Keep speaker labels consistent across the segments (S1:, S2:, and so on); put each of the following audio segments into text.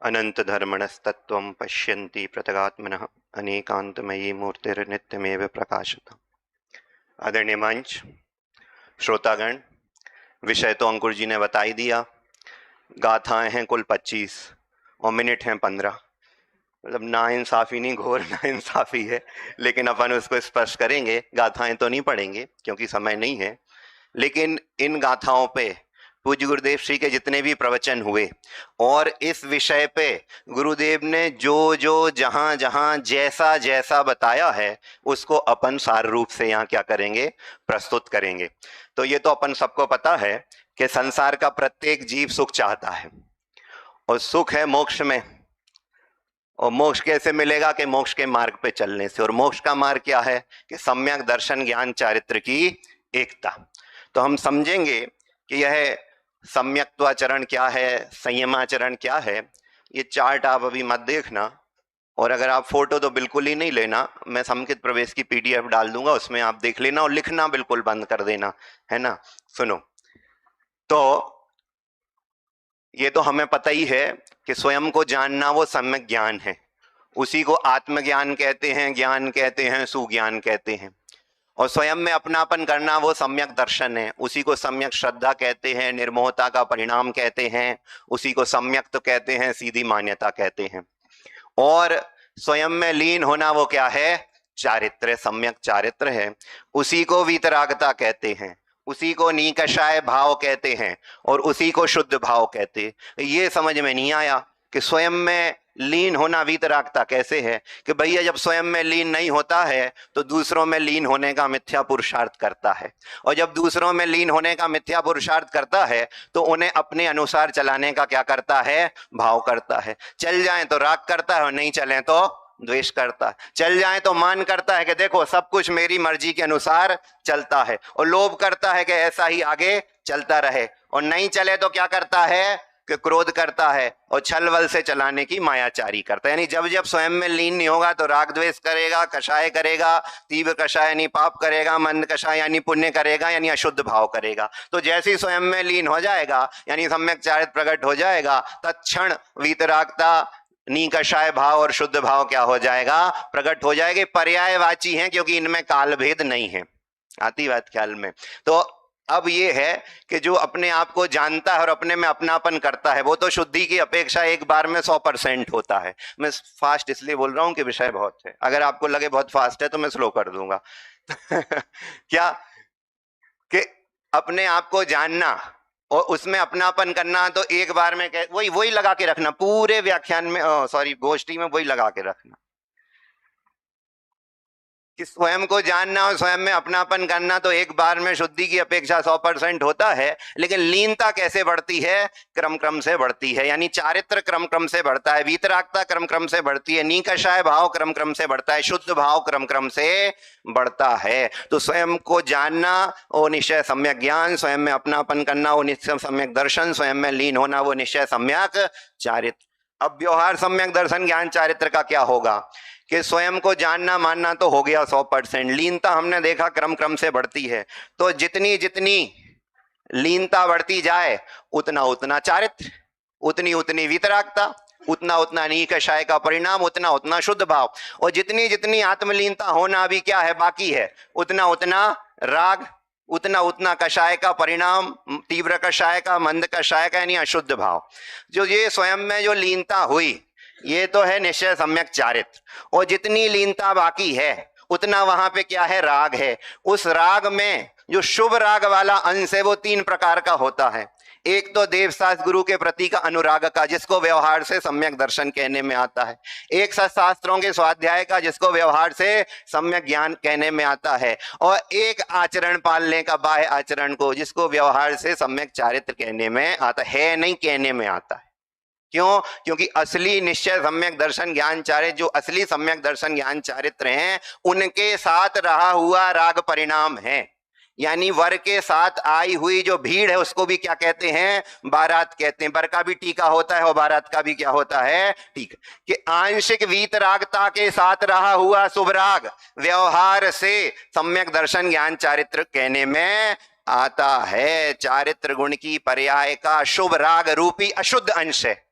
S1: अनंत धर्मणस्तत्वं पश्यन्ति प्रतगात्मनः अनेकांतमयी मूर्तिर्नित्यमेव प्रकाशता। आदरणीय मंच, श्रोतागण, विषय तो अंकुर जी ने बता ही दिया। गाथाएं हैं कुल 25 और मिनट हैं 15। मतलब नाइंसाफी नहीं, घोर नाइंसाफी है, लेकिन अपन उसको स्पर्श करेंगे। गाथाएं तो नहीं पढ़ेंगे क्योंकि समय नहीं है, लेकिन इन गाथाओं पे पूज्य गुरुदेव श्री के जितने भी प्रवचन हुए और इस विषय पे गुरुदेव ने जो जो जहां जहां जैसा जैसा बताया है उसको अपन सार रूप से यहाँ क्या करेंगे, प्रस्तुत करेंगे। तो ये तो अपन सबको पता है कि संसार का प्रत्येक जीव सुख चाहता है और सुख है मोक्ष में। और मोक्ष कैसे मिलेगा? कि मोक्ष के मार्ग पे चलने से। और मोक्ष का मार्ग क्या है? कि सम्यक दर्शन ज्ञान चारित्र की एकता। तो हम समझेंगे कि यह सम्यक्त्वाचरण क्या है, संयमाचरण क्या है। ये चार्ट आप अभी मत देखना, और अगर आप फोटो तो बिल्कुल ही नहीं लेना। मैं समुचित प्रवेश की PDF डाल दूंगा, उसमें आप देख लेना और लिखना बिल्कुल बंद कर देना, है ना। सुनो, तो ये तो हमें पता ही है कि स्वयं को जानना वो सम्यक ज्ञान है। उसी को आत्मज्ञान कहते हैं, ज्ञान कहते हैं, सुज्ञान कहते हैं। और स्वयं में अपनापन करना वो सम्यक दर्शन है। उसी को सम्यक श्रद्धा कहते हैं, निर्मोहता का परिणाम कहते हैं। उसी को सम्यक तो कहते हैं, सीधी मान्यता कहते हैं। और स्वयं में लीन होना वो क्या है? चारित्र, सम्यक चारित्र है। उसी को वीतरागता कहते हैं, उसी को निकषाय भाव कहते हैं और उसी को शुद्ध भाव कहते हैं। ये समझ में नहीं आया कि स्वयं में लीन होना वीतरागता कैसे है? कि भैया जब स्वयं में लीन नहीं होता है तो दूसरों में लीन होने का मिथ्या पुरुषार्थ करता है, और जब दूसरों में लीन होने का मिथ्या पुरुषार्थ करता है तो उन्हें अपने अनुसार चलाने का क्या करता है? भाव करता है। चल जाए तो राग करता है और नहीं चले तो द्वेष करता है। चल जाए तो मान करता है कि देखो सब कुछ मेरी मर्जी के अनुसार चलता है, और लोभ करता है कि ऐसा ही आगे चलता रहे, और नहीं चले तो क्या करता है? कि क्रोध करता है और छल बल से चलाने की मायाचारी करता है। यानी जब जब स्वयं में लीन नहीं होगा तो राग द्वेष करेगा, कषाय करेगा, तीव्र कषाय यानी पाप करेगा, मंद कषाय यानी पुण्य करेगा, यानी अशुद्ध भाव करेगा। तो जैसे ही स्वयं में लीन हो जाएगा यानी सम्यक चारित्र प्रकट हो जाएगा, तत्क्षण वीतरागता, निकषाय भाव और शुद्ध भाव क्या हो जाएगा? प्रकट हो जाएगा। पर्यायवाची हैं क्योंकि इनमें काल भेद नहीं है। आती बात ख्याल में? तो अब ये है कि जो अपने आप को जानता है और अपने में अपनापन करता है वो तो शुद्धि की अपेक्षा एक बार में 100% होता है। मैं फास्ट इसलिए बोल रहा हूं कि विषय बहुत है। अगर आपको लगे बहुत फास्ट है तो मैं स्लो कर दूंगा। क्या कि अपने आप को जानना और उसमें अपनापन करना, तो एक बार में वही लगा के रखना पूरे व्याख्यान में, सॉरी गोष्ठी में वही लगा के रखना कि स्वयं को जानना और स्वयं में अपनापन करना तो एक बार में शुद्धि की अपेक्षा 100% होता है। लेकिन लीनता कैसे बढ़ती है? क्रम क्रम से बढ़ती है। यानी चारित्र क्रम क्रम से बढ़ता है, वीतरागता क्रम क्रम से बढ़ती है, निकषाय भाव क्रम क्रम से बढ़ता है, शुद्ध भाव क्रम क्रम से बढ़ता है। तो स्वयं को जानना वो निश्चय सम्यक ज्ञान, स्वयं में अपनापन करना वो निश्चय सम्यक दर्शन, स्वयं में लीन होना वो निश्चय सम्यक चारित्र। अब व्यवहार सम्यक दर्शन ज्ञान चारित्र का क्या होगा? कि स्वयं को जानना मानना तो हो गया 100%। लीनता हमने देखा क्रम क्रम से बढ़ती है, तो जितनी जितनी लीनता बढ़ती जाए उतना उतना चारित्र, उतनी उतनी वितरागता, उतना उतना निकषाय का परिणाम, उतना उतना शुद्ध भाव, और जितनी जितनी आत्मलीनता होना भी क्या है बाकी है, उतना उतना राग, उतना उतना कषाय का परिणाम, तीव्र कषाय का, मंद कषाय का, यानी अशुद्ध भाव। जो ये स्वयं में जो लीनता हुई ये तो है निश्चय सम्यक चारित्र, और जितनी लीनता बाकी है उतना वहां पे क्या है? राग है। उस राग में जो शुभ राग वाला अंश है वो 3 प्रकार का होता है। एक तो देवशास्त्र गुरु के प्रति का अनुराग का, जिसको व्यवहार से सम्यक दर्शन कहने में आता है। एक शास्त्रों के स्वाध्याय का, जिसको व्यवहार से सम्यक ज्ञान कहने में आता है। और एक आचरण पालने का, बाह्य आचरण को, जिसको व्यवहार से सम्यक चारित्र कहने में आता है, नहीं कहने में आता है। क्यों? क्योंकि असली निश्चय सम्यक दर्शन ज्ञान चारित्र, जो असली सम्यक दर्शन ज्ञान चारित्र हैं, उनके साथ रहा हुआ राग परिणाम है। यानी वर के साथ आई हुई जो भीड़ है उसको भी क्या कहते हैं? बारात कहते हैं। वर का भी टीका होता है और बारात का भी क्या होता है? टीका। कि आंशिक वीतरागता के साथ रहा हुआ शुभ राग व्यवहार से सम्यक दर्शन ज्ञान चारित्र कहने में आता है। चारित्र गुण की पर्याय का शुभ राग रूपी अशुद्ध अंश है।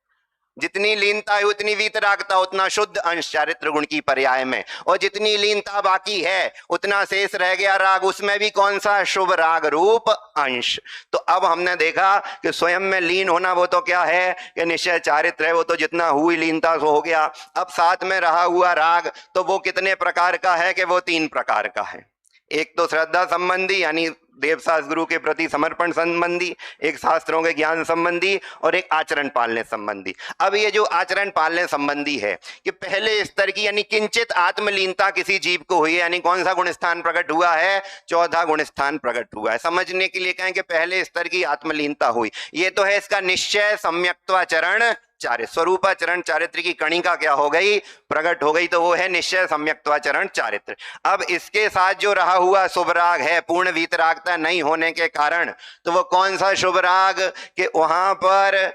S1: जितनी लीनता है उतनी वीतरागता, उतना शुद्ध अंश चारित्र गुण की पर्याय में, और जितनी लीनता बाकी है उतना शेष रह गया राग, उसमें भी कौन सा? शुभ राग रूप अंश। तो अब हमने देखा कि स्वयं में लीन होना वो तो क्या है कि निश्चय चारित्र है, वो तो जितना हुई लीनता सो हो गया। अब साथ में रहा हुआ राग तो वो कितने प्रकार का है कि वो 3 प्रकार का है। एक तो श्रद्धा संबंधी यानी देवशास्त्र गुरु के प्रति समर्पण संबंधी, एक शास्त्रों के ज्ञान संबंधी, और एक आचरण पालने संबंधी। अब ये जो आचरण पालने संबंधी है कि पहले स्तर की यानी किंचित आत्मलीनता किसी जीव को हुई है, यानी कौन सा गुण स्थान प्रकट हुआ है? चौथा गुण स्थान प्रकट हुआ है। समझने के लिए कहें कि पहले स्तर की आत्मलीनता हुई, ये तो है इसका निश्चय सम्यक्त्वाचरण चारित्र, स्वरूपाचरण चारित्र की कणिका क्या हो गई? प्रकट हो गई। तो वो है निश्चय सम्यक्त्वाचरण चारित्र। अब इसके साथ जो रहा हुआ शुभ राग है, पूर्ण वीतरागता नहीं होने के कारण, तो वो कौन सा शुभ राग कि वहां पर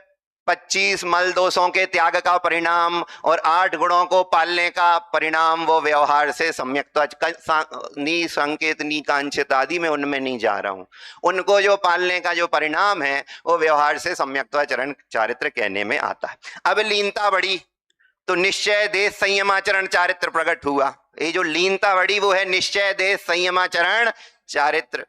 S1: 25 मल दोषों के त्याग का परिणाम और 8 गुणों को पालने का परिणाम, वो व्यवहार से सम्यक्त्वा नी संकेत नी कांक्षित आदि में उनमें नहीं जा रहा हूं, उनको जो पालने का जो परिणाम है वो व्यवहार से सम्यक्त्वाचरण चारित्र कहने में आता है। अब लीनता बढ़ी तो निश्चय देश संयमाचरण चारित्र प्रकट हुआ। ये जो लीनता बढ़ी वो है निश्चय देश संयमाचरण चारित्र।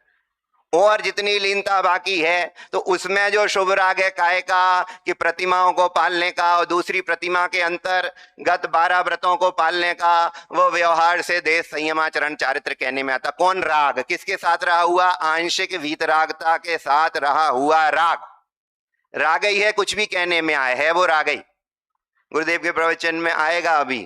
S1: और जितनी लीनता बाकी है तो उसमें जो शुभ राग है काय का कि प्रतिमाओं को पालने का, और दूसरी प्रतिमा के अंतर्गत 12 व्रतों को पालने का, वो व्यवहार से देश संयमाचरण चारित्र कहने में आता। कौन राग? किसके साथ रहा हुआ? आंशिक वीतरागता के साथ रहा हुआ राग। राग ही है, कुछ भी कहने में आए है वो राग ही। गुरुदेव के प्रवचन में आएगा अभी,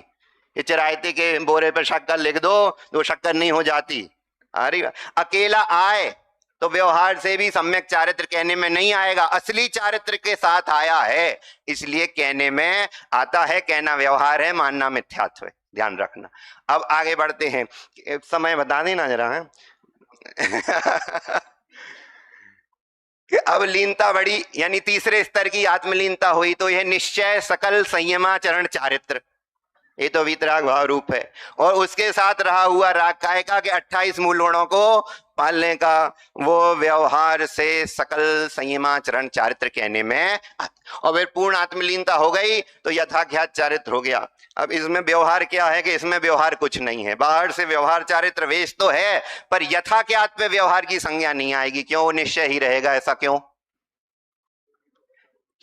S1: ये चरायते के बोरे पर शक्कर लिख दो तो शक्कर नहीं हो जाती। अरे अकेला आए तो व्यवहार से भी सम्यक चारित्र कहने में नहीं आएगा, असली चारित्र के साथ आया है इसलिए कहने में आता है। कहना व्यवहार है, मानना मिथ्यात्व है, ध्यान रखना। अब आगे बढ़ते हैं, समय बता देना जरा है। अब लीनता बढ़ी यानी तीसरे स्तर की आत्मलीनता हुई, तो यह निश्चय सकल संयमाचरण चारित्र, ये तो वीतराग भाव रूप है। और उसके साथ रहा हुआ राग काय का कि 28 मूल गुणों को पालने का, वो व्यवहार से सकल संयमाचरण चारित्र कहने में आता। और फिर पूर्ण आत्मलीनता हो गई तो यथाख्यात चारित्र हो गया। अब इसमें व्यवहार क्या है कि इसमें व्यवहार कुछ नहीं है, बाहर से व्यवहार चारित्र वेश तो है पर यथाख्यात पे व्यवहार की संज्ञा नहीं आएगी। क्यों? निश्चय ही रहेगा। ऐसा क्यों?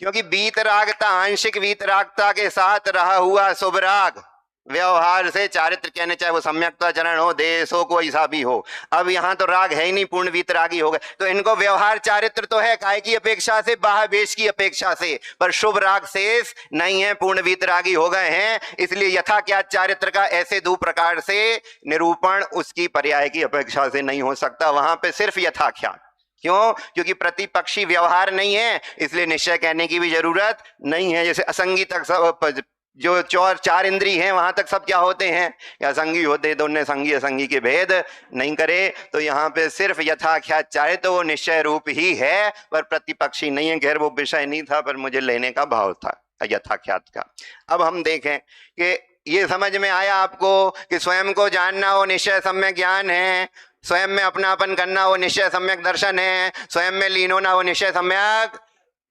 S1: क्योंकि वीतरागता, आंशिक वीतरागता के साथ रहा हुआ शुभ राग व्यवहार से चारित्र कहने, चाहे वो सम्यक्त्वाचरण हो, देश हो, कोई सा भी हो। अब यहाँ तो राग है ही नहीं, पूर्ण वीतरागी हो गए, तो इनको व्यवहार चारित्र तो है काय की अपेक्षा से, बाह्य वेश की अपेक्षा से, पर शुभ राग शेष नहीं है, पूर्ण वीतरागी हो गए हैं। इसलिए यथाख्यात चारित्र का ऐसे 2 प्रकार से निरूपण उसकी पर्याय की अपेक्षा से नहीं हो सकता, वहां पे सिर्फ यथाख्यात। क्यों? क्योंकि प्रतिपक्षी व्यवहार नहीं है, इसलिए निश्चय कहने की भी जरूरत नहीं है। जैसे असंगी तक सब जो 4 इंद्री हैं वहां तक सब क्या होते हैं? असंगी होते, तो उन्हें संगी असंगी के भेद नहीं करे। तो यहाँ पे सिर्फ यथाख्यात चाहे तो वो निश्चय रूप ही है पर प्रतिपक्षी नहीं है। खैर वो विषय नहीं था पर मुझे लेने का भाव था यथाख्यात का। अब हम देखें कि ये समझ में आया आपको कि स्वयं को जानना वो निश्चय सम्यक ज्ञान है, स्वयं में अपनापन करना वो निश्चय सम्यक दर्शन है, स्वयं में लीन होना वो निश्चय सम्यक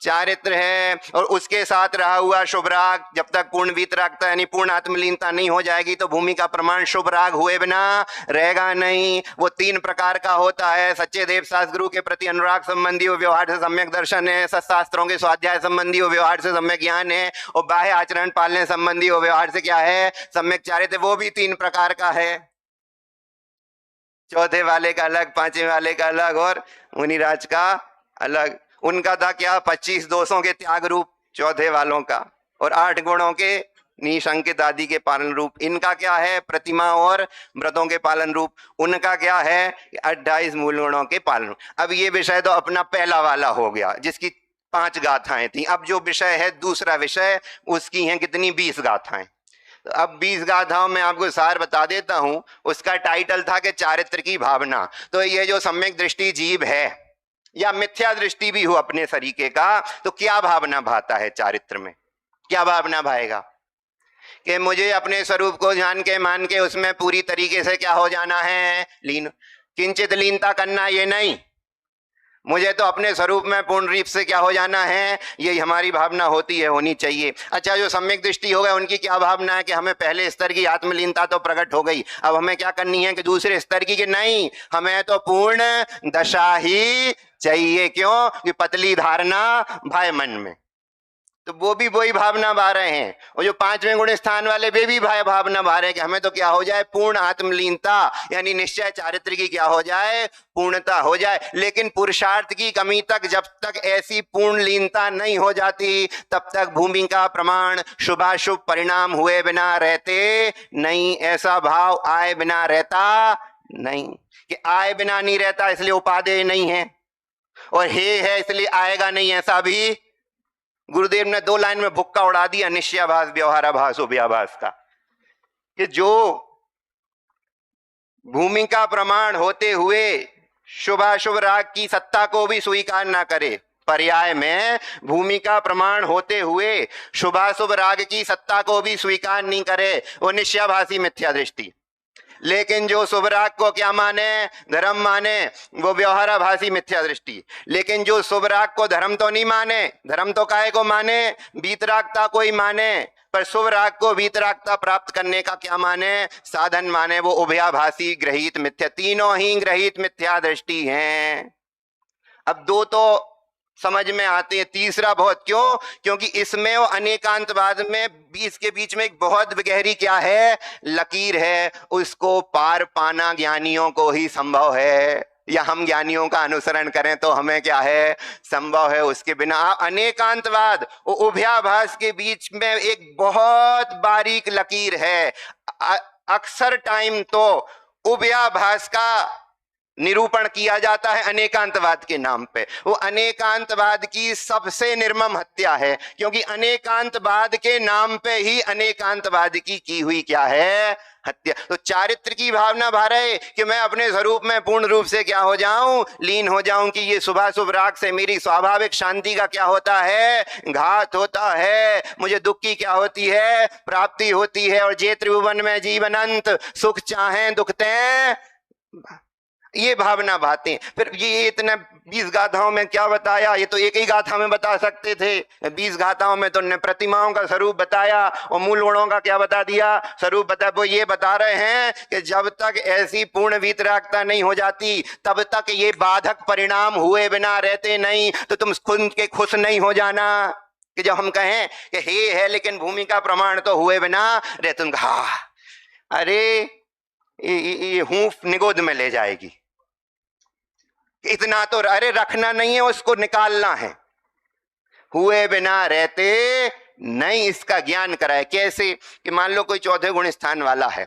S1: चारित्र है। और उसके साथ रहा हुआ शुभ राग, जब तक पूर्ण वीतरागता यानी पूर्ण आत्मलीनता नहीं हो जाएगी तो भूमि का प्रमाण शुभ राग हुए बिना रहेगा नहीं। वो 3 प्रकार का होता है, सच्चे देव शास्त्र गुरु के प्रति अनुराग संबंधी वो व्यवहार से सम्यक दर्शन है, सत्शास्त्रों के स्वाध्याय संबंधी वो व्यवहार से सम्यक ज्ञान है, और बाह्य आचरण पालने संबंधी वो व्यवहार से क्या है? सम्यक चारित्र। वो भी 3 प्रकार का है, चौथे वाले का अलग, 5वें वाले का अलग और मुनिराज का अलग। उनका था क्या? 25 दोषों के त्याग रूप चौथे वालों का, और 8 गुणों के निशंकित आदि के पालन रूप। इनका क्या है? प्रतिमा और व्रतों के पालन रूप। उनका क्या है? 28 मूल गुणों के पालन रूप। अब ये विषय तो अपना पहला वाला हो गया जिसकी 5 गाथाएं थी। अब जो विषय है दूसरा विषय, उसकी हैं कितनी? 20 गाथाएं। तो अब 20 गाथाओं में आपको सार बता देता हूं। उसका टाइटल था कि चारित्र की भावना। तो ये जो सम्यक दृष्टि जीव है या मिथ्या दृष्टि भी हो अपने तरीके का, तो क्या भावना भाता है चारित्र में? क्या भावना भाएगा कि मुझे अपने स्वरूप को जान के मान के उसमें पूरी तरीके से क्या हो जाना है? लीन। किंचित लीनता करना ये नहीं, मुझे तो अपने स्वरूप में पूर्ण रूप से क्या हो जाना है, यही हमारी भावना होती है, होनी चाहिए। अच्छा, जो सम्यक दृष्टि हो गए उनकी क्या भावना है कि हमें पहले स्तर की आत्मलीनता तो प्रकट हो गई, अब हमें क्या करनी है कि दूसरे स्तर की, कि नहीं, हमें तो पूर्ण दशा ही चाहिए। क्यों? कि पतली धारणा भय मन में, तो वो भी वही भावना बहा रहे हैं। और जो पांचवें गुण स्थान वाले वे भी भावना बहा रहे हैं कि हमें तो क्या हो जाए, पूर्ण आत्मलीनता, यानी निश्चय चारित्र की क्या हो जाए, पूर्णता हो जाए। लेकिन पुरुषार्थ की कमी तक, जब तक ऐसी पूर्ण लीनता नहीं हो जाती, तब तक भूमिका प्रमाण शुभाशुभ परिणाम हुए बिना रहते नहीं। ऐसा भाव आए बिना रहता नहीं, कि आए बिना नहीं रहता इसलिए उपादेय नहीं है, और हे है इसलिए आएगा नहीं, ऐसा भी गुरुदेव ने 2 लाइन में भुक्का उड़ा दिया निश्चयाभास व्यवहाराभास उभयाभास का, कि जो भूमिका प्रमाण होते हुए शुभाशुभ राग की सत्ता को भी स्वीकार ना करे, पर्याय में भूमिका प्रमाण होते हुए शुभाशुभ राग की सत्ता को भी स्वीकार नहीं करे, वो निश्चयाभासी मिथ्या दृष्टि। लेकिन जो शुभ राग को क्या माने, धर्म माने, वो व्यवहाराभासी मिथ्या दृष्टि। लेकिन जो शुभ राग को धर्म तो नहीं माने, धर्म तो काहे को माने, वीतरागता को ही माने, पर शुभ राग को वीतरागता प्राप्त करने का क्या माने, साधन माने, वो उभयाभासी ग्रहित मिथ्या, तीनों ही ग्रहित मिथ्या दृष्टि हैं। अब 2 तो समझ में आते हैं, तीसरा बहुत, क्यों? क्योंकि इसमें और अनेकांतवाद में बीच के बीच में एक बहुत गहरी क्या है, लकीर है, उसको पार पाना ज्ञानियों को ही संभव है, या हम ज्ञानियों का अनुसरण करें तो हमें क्या है, संभव है। उसके बिना अनेकांतवाद और उभयाभास के बीच में एक बहुत बारीक लकीर है। अक्सर टाइम तो उभयाभास का निरूपण किया जाता है अनेकांतवाद के नाम पे, वो अनेकांतवाद की सबसे निर्मम हत्या है, क्योंकि अनेकांतवाद के नाम पे ही अनेकांतवाद की हुई क्या है, हत्या। तो चारित्र की भावना भर है कि मैं अपने स्वरूप में पूर्ण रूप से क्या हो जाऊं, लीन हो जाऊं, कि ये शुभाशुभ राग से मेरी स्वाभाविक शांति का क्या होता है, घात होता है, मुझे दुख की क्या होती है, प्राप्ति होती है। और जे त्रिभुवन में जीवन अंत, सुख चाहें दुखते, ये भावना बातें। फिर ये इतने 20 गाथाओं में क्या बताया, ये तो एक ही गाथा में बता सकते थे, 20 गाथाओं में तो ने प्रतिमाओं का स्वरूप बताया और मूल गुणों का क्या बता दिया, स्वरूप बताया। वो ये बता रहे हैं कि जब तक ऐसी पूर्ण वीतरागता नहीं हो जाती, तब तक ये बाधक परिणाम हुए बिना रहते नहीं। तो तुम खुद के खुश नहीं हो जाना कि जब हम कहें कि हे है लेकिन भूमिका प्रमाण तो हुए बिना रहे, तुम कहा अरे ये हूफ निगोद में ले जाएगी, इतना तो अरे रखना नहीं है, उसको निकालना है, हुए बिना रहते नहीं। इसका ज्ञान कराए। कैसे? कि मान लो कोई चौथे गुण स्थान वाला है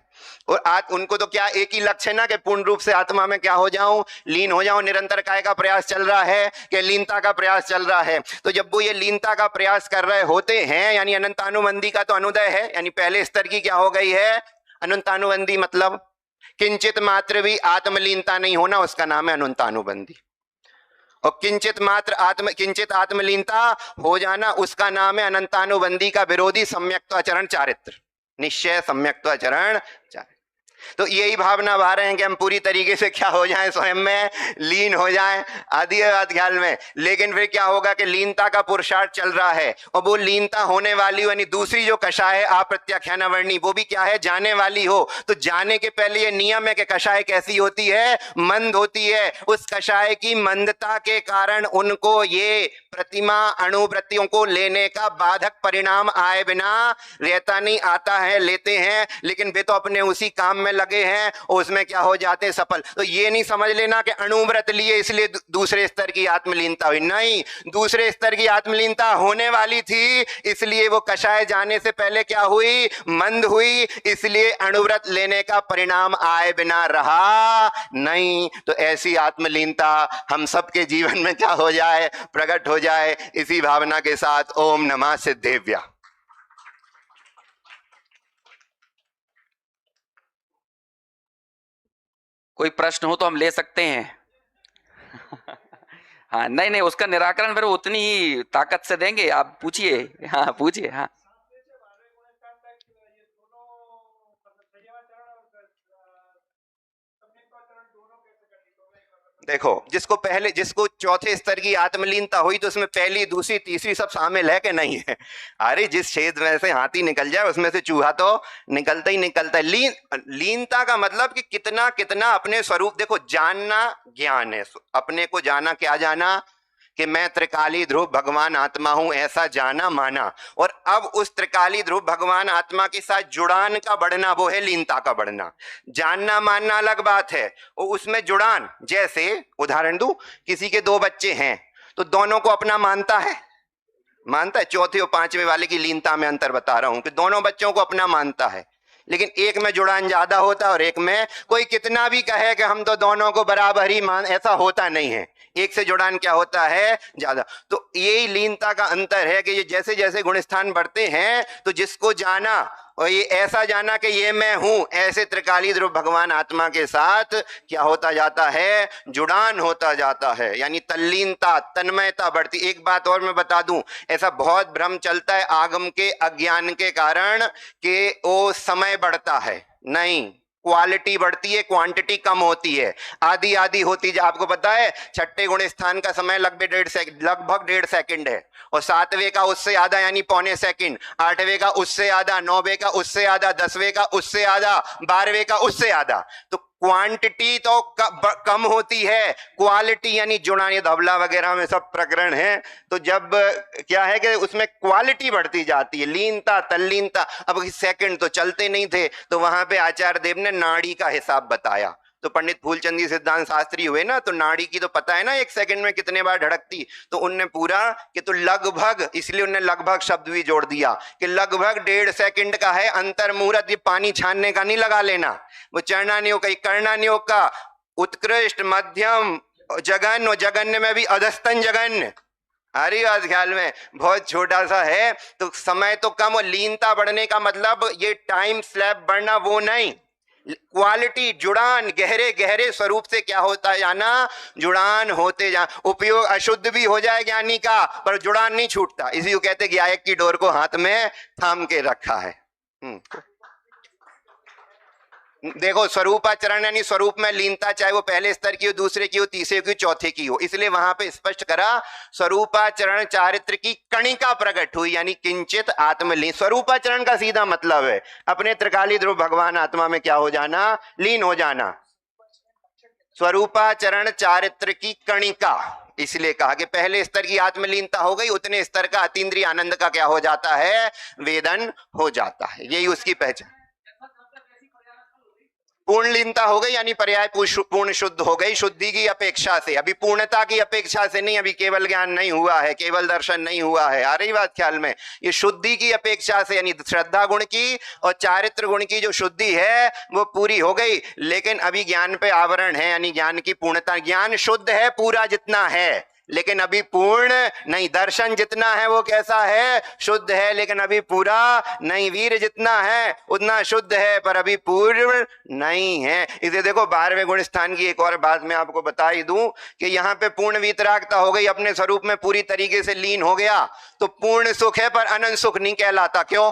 S1: और उनको तो क्या एक ही लक्ष्य ना कि पूर्ण रूप से आत्मा में क्या हो जाऊं, लीन हो जाऊं। निरंतर काय का प्रयास चल रहा है कि लीनता का प्रयास चल रहा है। तो जब वो ये लीनता का प्रयास कर रहे होते हैं, यानी अनंतानुबंधी का तो अनुदय है, यानी पहले स्तर की क्या हो गई है, अनंतानुबंधी। मतलब किंचित मात्र भी आत्मलीनता नहीं होना, उसका नाम है अनंतानुबंधी। और किंचित आत्मलीनता हो जाना, उसका नाम है अनंतानुबंधी का विरोधी सम्यक्त्वाचरण चारित्र, निश्चय सम्यक्त्वाचरण चारित्र। तो यही भावना बहा रहे हैं कि हम पूरी तरीके से क्या हो जाएं, स्वयं में लीन हो जाएं आदि ख्याल में। लेकिन फिर क्या होगा कि लीनता का पुरुषार्थ चल रहा है, और वो लीनता होने वाली हो, यानी दूसरी जो कषाय है अप्रत्याख्यानावर्णी, वो भी क्या है, जाने वाली हो। तो जाने के पहले ये नियम है कि कषाय कैसी होती है, मंद होती है। उस कषाय की मंदता के कारण उनको ये प्रतिमा अणुवृत्तियों को लेने का बाधक परिणाम आए बिना रहता नहीं, आता है, लेते हैं, लेकिन वे तो अपने उसी काम में लगे हैं और उसमें क्या हो जाते हैं, सफल। तो ये नहीं समझ लेना कि अणुव्रत लिए इसलिए दूसरे स्तर की आत्मलीनता हुई, नहीं। दूसरे स्तर की आत्मलीनता होने वाली थी, इसलिए वो कषाय जाने से पहले क्या हुई, मंद हुई, इसलिए अणुव्रत लेने का परिणाम आए बिना रहा नहीं। तो ऐसी आत्मलीनता हम सबके जीवन में क्या हो जाए, प्रकट हो जाए। इसी भावना के साथ ओम नमः सिद्धेभ्यः।
S2: कोई प्रश्न हो तो हम ले सकते हैं। हाँ, नहीं नहीं, उसका निराकरण फिर उतनी ही ताकत से देंगे। आप पूछिए, हाँ पूछिए। हाँ,
S1: देखो, जिसको चौथे स्तर की आत्मलीनता हुई तो उसमें पहली, दूसरी, तीसरी सब शामिल है कि नहीं है? अरे जिस छेद में से हाथी निकल जाए उसमें से चूहा तो निकलता ही निकलता है। लीनता का मतलब कि कितना कितना अपने स्वरूप, देखो जानना ज्ञान है, अपने को जाना, क्या जाना कि मैं त्रिकाली ध्रुव भगवान आत्मा हूं, ऐसा जाना माना। और अब उस त्रिकाली ध्रुव भगवान आत्मा के साथ जुड़ान का बढ़ना, वो है लीनता का बढ़ना। जानना मानना अलग बात है, और उसमें जुड़ान, जैसे उदाहरण दूं, किसी के दो बच्चे हैं तो दोनों को अपना मानता है, मानता है। चौथे और पांचवें वाले की लीनता में अंतर बता रहा हूं कि दोनों बच्चों को अपना मानता है, लेकिन एक में जुड़ान ज्यादा होता है और एक में, कोई कितना भी कहे कि हम तो दोनों को बराबर ही मान, ऐसा होता नहीं है। एक से जुड़ान क्या होता है, ज्यादा। तो यही लीनता का अंतर है कि ये जैसे जैसे गुणस्थान बढ़ते हैं तो जिसको जाना, और ये ऐसा जाना कि ये मैं हूं, ऐसे त्रिकाली ध्रुव भगवान आत्मा के साथ क्या होता जाता है, जुड़ान होता जाता है, यानी तल्लीनता, तन्मयता बढ़ती। एक बात और मैं बता दूं, ऐसा बहुत भ्रम चलता है आगम के अज्ञान के कारण कि वो समय बढ़ता है, नहीं, क्वालिटी बढ़ती है, क्वांटिटी कम होती है, आधी आधी होती है। आपको पता है छठे गुण स्थान का समय लगभग 1.5 सेकंड है, और सातवें का उससे आधा यानी पौने सेकंड, आठवें का उससे आधा, नौवें का उससे आधा, 10वें का उससे आधा, 12वें का उससे आधा। तो क्वांटिटी तो कम होती है, क्वालिटी यानी जुड़ान, ये धबला वगैरह में सब प्रकरण है। तो जब क्या है कि उसमें क्वालिटी बढ़ती जाती है, लीनता, तल्लीनता। अब सेकंड तो चलते नहीं थे, तो वहां पे आचार्य देव ने नाड़ी का हिसाब बताया। तो पंडित फूलचंद जी सिद्धांत शास्त्री हुए ना, तो नाड़ी की तो पता है ना एक सेकंड में कितने बार धड़कती, तो उनने पूरा कि तो लगभग, इसलिए उन्होंने लगभग शब्द भी जोड़ दिया कि लगभग 1.5 सेकंड का है अंतर मुहूर्त। ये पानी छानने का नहीं लगा लेना, वो चरणानी योग का, करणानी योग का, उत्कृष्ट, मध्यम, जघन्य, और जघन्य में भी अधस्तन जघन्य। हरी बात ख्याल में, बहुत छोटा सा है तो समय तो कम, और लीनता बढ़ने का मतलब ये टाइम स्लैब बढ़ना वो नहीं, क्वालिटी, जुड़ान, गहरे गहरे स्वरूप से क्या होता है जाना, जुड़ान होते जा। उपयोग अशुद्ध भी हो जाए ज्ञानी का, पर जुड़ान नहीं छूटता। इसी को कहते हैं गायक की डोर को हाथ में थाम के रखा है। देखो, स्वरूपाचरण यानी स्वरूप में लीनता, चाहे वो पहले स्तर की हो, दूसरे की हो, तीसरे की हो, चौथे की हो, इसलिए वहां पे स्पष्ट करा स्वरूपाचरण चारित्र की कणिका प्रकट हुई, यानी किंचित आत्मलीन। स्वरूपाचरण का सीधा मतलब है अपने त्रिकाली ध्रुव भगवान आत्मा में क्या हो जाना, लीन हो जाना। स्वरूपाचरण चारित्र की कणिका, इसलिए कहा कि पहले स्तर की आत्मलीनता हो गई, उतने स्तर का अतीन्द्रिय आनंद का क्या हो जाता है, वेदन हो जाता है। यही उसकी पहचान। पूर्ण लीनता हो गई यानी पर्याय पूर्ण शुद्ध हो गई, शुद्धि की अपेक्षा से, अभी पूर्णता की अपेक्षा से नहीं, अभी केवल ज्ञान नहीं हुआ है, केवल दर्शन नहीं हुआ है। आ रही बात ख्याल में, ये शुद्धि की अपेक्षा से, यानी श्रद्धा गुण की और चारित्र गुण की जो शुद्धि है वो पूरी हो गई, लेकिन अभी ज्ञान पे आवरण है, यानी ज्ञान की पूर्णता। ज्ञान शुद्ध है पूरा जितना है, लेकिन अभी पूर्ण नहीं। दर्शन जितना है वो कैसा है, शुद्ध है, लेकिन अभी पूरा नहीं। वीर जितना है उतना शुद्ध है, पर अभी पूर्ण नहीं है। इसे देखो, 12वें गुण स्थान की एक और बात मैं आपको बता ही दूं कि यहाँ पे पूर्ण वीतरागता हो गई, अपने स्वरूप में पूरी तरीके से लीन हो गया, तो पूर्ण सुख है, पर अनंत सुख नहीं कहलाता। क्यों?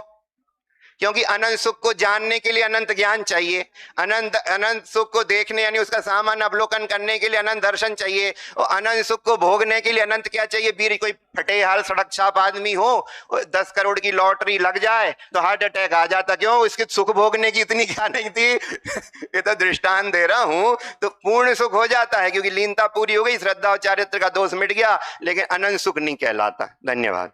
S1: क्योंकि अनंत सुख को जानने के लिए अनंत ज्ञान चाहिए, अनंत सुख को देखने यानी उसका सामान्य अवलोकन करने के लिए अनंत दर्शन चाहिए, और अनंत सुख को भोगने के लिए अनंत क्या चाहिए, वीर। कोई फटे हाल सड़क छाप आदमी हो, 10 करोड़ की लॉटरी लग जाए तो हार्ट अटैक आ जाता, क्यों? उसकी सुख भोगने की इतनी क्या नहीं थी। ये तो दृष्टांत दे रहा हूं। तो पूर्ण सुख हो जाता है क्योंकि लीनता पूरी हो गई, श्रद्धा और चारित्र का दोष मिट गया, लेकिन अनंत सुख नहीं कहलाता। धन्यवाद।